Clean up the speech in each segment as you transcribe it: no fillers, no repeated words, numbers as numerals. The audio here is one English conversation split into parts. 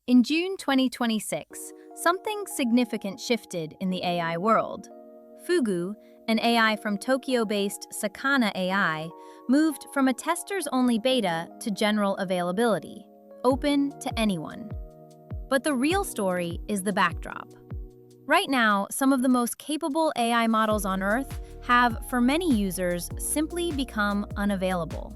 In June 2026, something significant shifted in the AI world. Fugu, an AI from Tokyo-based Sakana AI, moved from a testers-only beta to general availability, open to anyone. But the real story is the backdrop. Right now, some of the most capable AI models on Earth have, for many users, simply become unavailable.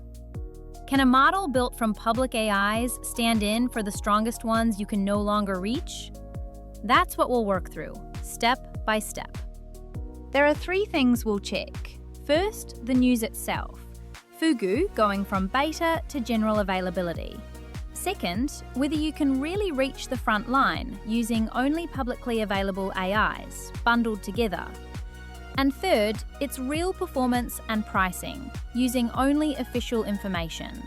Can a model built from public AIs stand in for the strongest ones you can no longer reach? That's what we'll work through, step by step. There are three things we'll check. First, the news itself. Fugu going from beta to general availability. Second, whether you can really reach the front line using only publicly available AIs, bundled together. And third, its real performance and pricing, using only official information.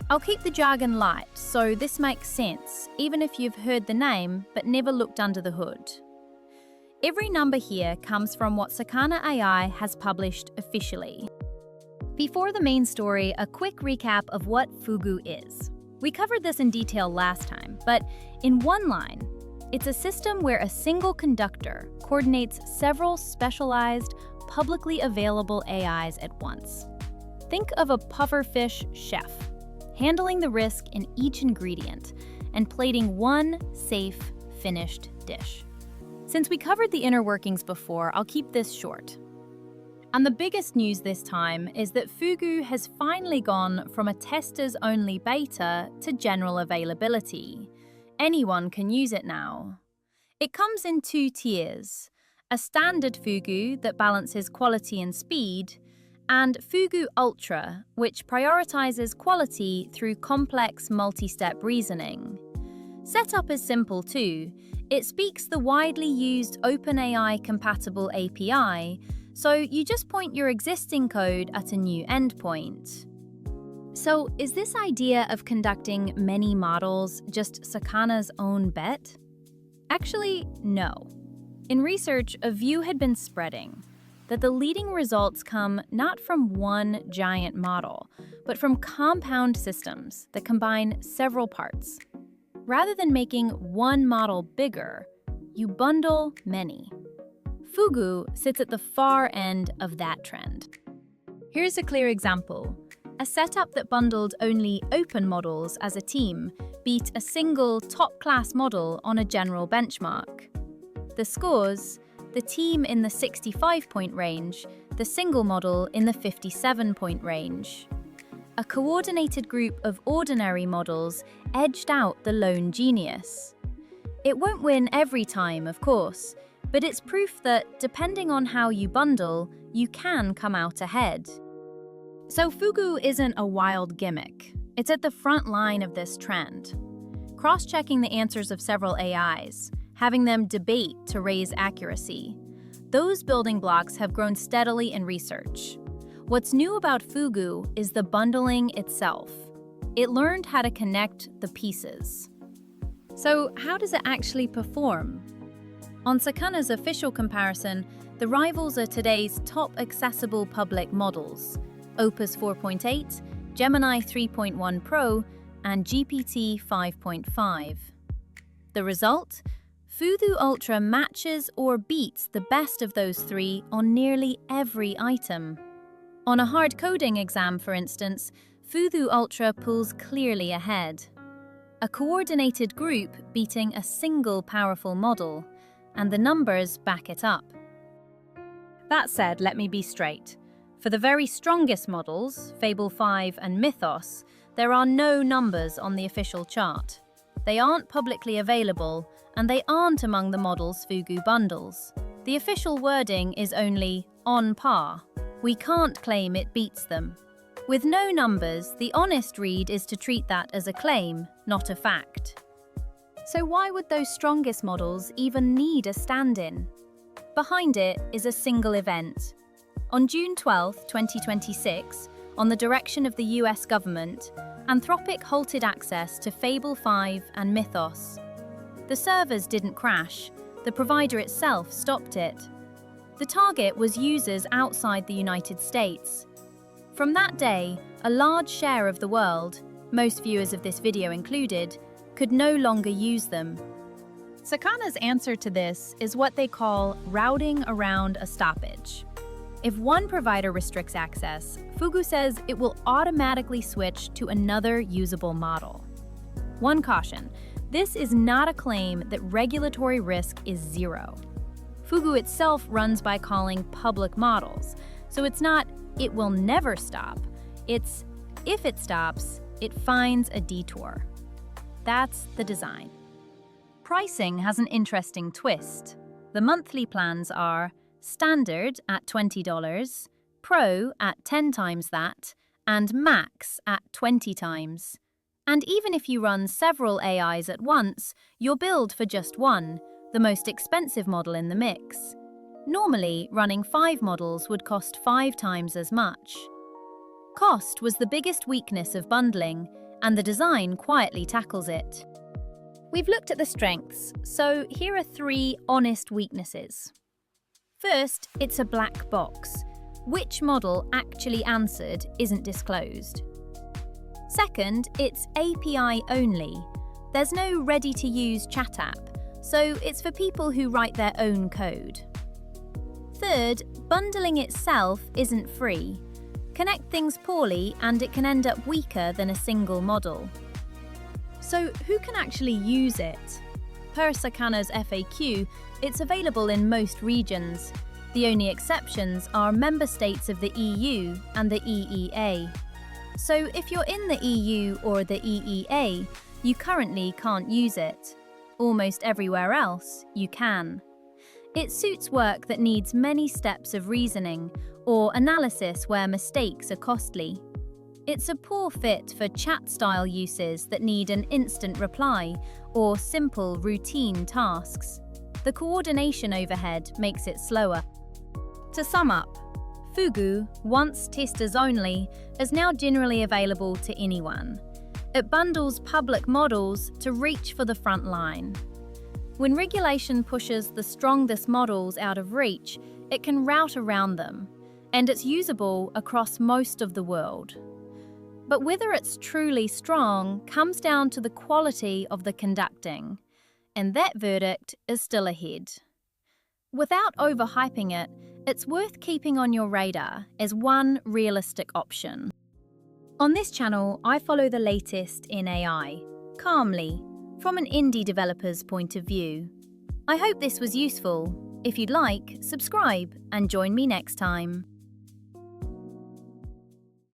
I'll keep the jargon light, so this makes sense, even if you've heard the name but never looked under the hood. Every number here comes from what Sakana AI has published officially. Before the main story, a quick recap of what Fugu is. We covered this in detail last time, but in one line, it's a system where a single conductor coordinates several specialized, publicly available AIs at once. Think of a pufferfish chef, handling the risk in each ingredient and plating one safe, finished dish. Since we covered the inner workings before, I'll keep this short. And the biggest news this time is that Fugu has finally gone from a testers-only beta to general availability. Anyone can use it now. It comes in two tiers, a standard Fugu that balances quality and speed, and Fugu Ultra, which prioritizes quality through complex multi-step reasoning. Setup is simple too. It speaks the widely used OpenAI-compatible API, so you just point your existing code at a new endpoint. So, is this idea of conducting many models just Sakana's own bet? Actually, no. In research, a view had been spreading that the leading results come not from one giant model, but from compound systems that combine several parts. Rather than making one model bigger, you bundle many. Fugu sits at the far end of that trend. Here's a clear example. A setup that bundled only open models as a team beat a single top-class model on a general benchmark. The scores: the team in the 65-point range, the single model in the 57-point range. A coordinated group of ordinary models edged out the lone genius. It won't win every time, of course, but it's proof that, depending on how you bundle, you can come out ahead. So Fugu isn't a wild gimmick. It's at the front line of this trend. Cross-checking the answers of several AIs, having them debate to raise accuracy. Those building blocks have grown steadily in research. What's new about Fugu is the bundling itself. It learned how to connect the pieces. So how does it actually perform? On Sakana's official comparison, the rivals are today's top accessible public models: Opus 4.8, Gemini 3.1 Pro, and GPT 5.5. The result? Fugu Ultra matches or beats the best of those three on nearly every item. On a hard coding exam, for instance, Fugu Ultra pulls clearly ahead. A coordinated group beating a single powerful model, and the numbers back it up. That said, let me be straight. For the very strongest models, Fable 5 and Mythos, there are no numbers on the official chart. They aren't publicly available, and they aren't among the models Fugu bundles. The official wording is only on par. We can't claim it beats them. With no numbers, the honest read is to treat that as a claim, not a fact. So why would those strongest models even need a stand-in? Behind it is a single event. On June 12, 2026, on the direction of the US government, Anthropic halted access to Fable 5 and Mythos. The servers didn't crash, the provider itself stopped it. The target was users outside the United States. From that day, a large share of the world, most viewers of this video included, could no longer use them. Sakana's answer to this is what they call routing around a stoppage. If one provider restricts access, Fugu says it will automatically switch to another usable model. One caution, this is not a claim that regulatory risk is zero. Fugu itself runs by calling public models, so it's not "it will never stop," it's "if it stops, it finds a detour." That's the design. Pricing has an interesting twist. The monthly plans are Standard at $20, Pro at 10 times that, and Max at 20 times. And even if you run several AIs at once, you're billed for just one, the most expensive model in the mix. Normally, running 5 models would cost 5 times as much. Cost was the biggest weakness of bundling, and the design quietly tackles it. We've looked at the strengths, so here are 3 honest weaknesses. First, it's a black box. Which model actually answered isn't disclosed. Second, it's API only. There's no ready-to-use chat app, so it's for people who write their own code. Third, bundling itself isn't free. Connect things poorly and it can end up weaker than a single model. So who can actually use it? Per Sakana's FAQ, it's available in most regions. The only exceptions are member states of the EU and the EEA. So if you're in the EU or the EEA, you currently can't use it. Almost everywhere else, you can. It suits work that needs many steps of reasoning or analysis where mistakes are costly. It's a poor fit for chat-style uses that need an instant reply or simple routine tasks. The coordination overhead makes it slower. To sum up, Fugu, once testers only, is now generally available to anyone. It bundles public models to reach for the front line. When regulation pushes the strongest models out of reach, it can route around them, and it's usable across most of the world. But whether it's truly strong comes down to the quality of the conducting, and that verdict is still ahead. Without overhyping it, it's worth keeping on your radar as one realistic option. On this channel, I follow the latest in AI, calmly, from an indie developer's point of view. I hope this was useful. If you'd like, subscribe and join me next time.